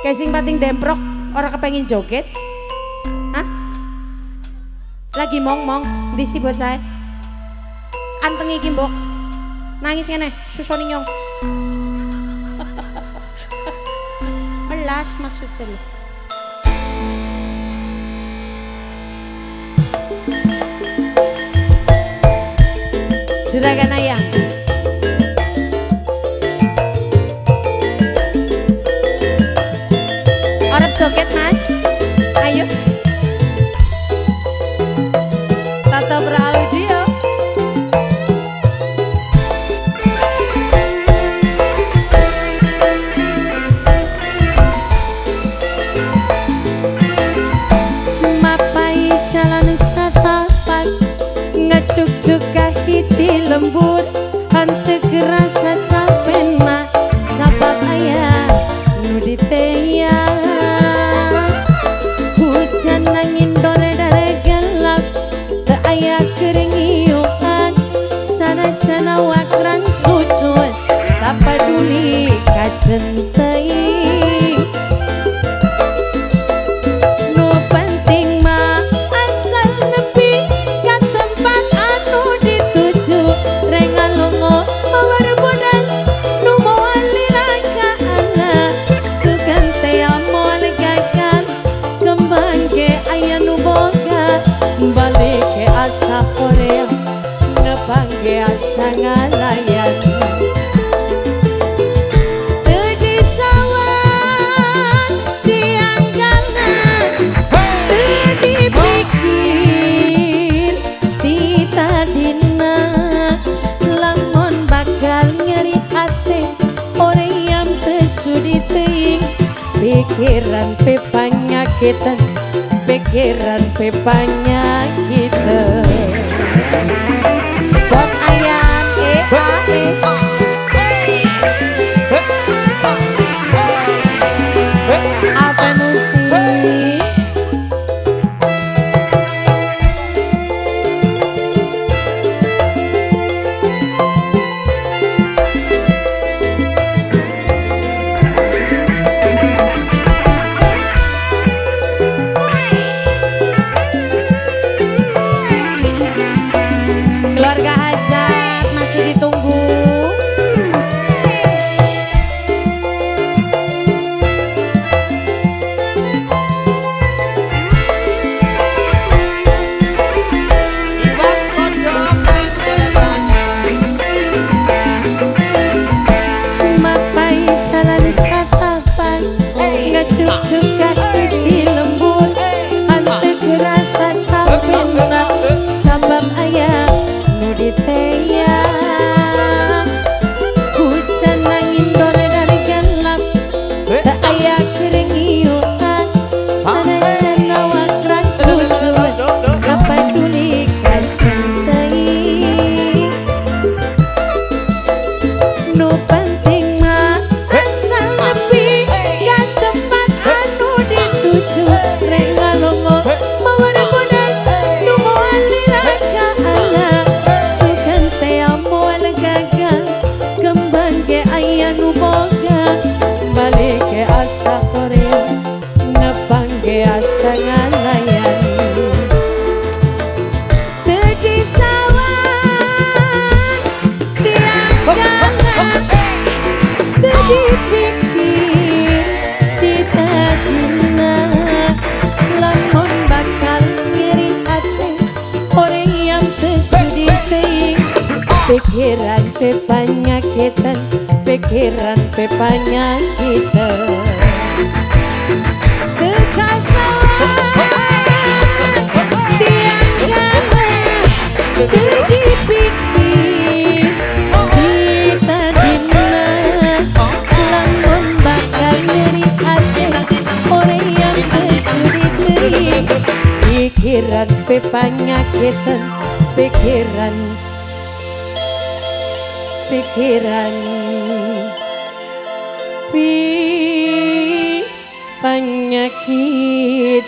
Kayak sing pating demprok orang kepengin joget. Hah? Lagi mong-mong di si buat saya. Anteng iki mbok. Nangis kene, susoni nyong. Melas maksudnya lho. Juragan ayang. Arep joget mas, ayo. Tata Audio. Mapai jalan setapak, ngecuk-cuk hiji lembut, hante kerasa capek mah, sabab ayah nuditeya. Hujan angin dore-dore gelap, te ayah kering iuan, sana jana wakran cucut, tak peduli kacentei. Balik ke asa Korea, nepang ke asa ngalayan. Di sawan dianggalan, dipikir di tadina, lamun bakal nyeri hati orang yang tersudi teing, pikiran pepanyakitan. Pikiran pepanya kita bos ayam apa musik keluarga hajat masih ditunggu. Mapai jalan satapan, ngecuk-cuk kaki lembut, hante kerasa capek nak, sabab ayah nuditeya. Hujan angin dore dari gelap, tak ayah kering iuan, sana jana wakran cucut, tak peduli kacentei. Nu penting mah asal nepi ka tempat anu dituju, rengalongo mawar bodas nu moal lilaka Allah, sugan teh moal gagal, kembang ke aya nu boga, balik ke asa Korea, nepang ke asa ngalayan. Di sawan dianggalan, dipikir di tadina, lamun bakal nyeri hati orang yang tersudi teing, pikiran pepanyakitan, pikiran pepanyakitan. Kekasawan dianggalan, dipikir di tadina, lamun bakal nyeri hati orang yang tersudi teing, pikiran pepanyakitan, pikiran penyakit.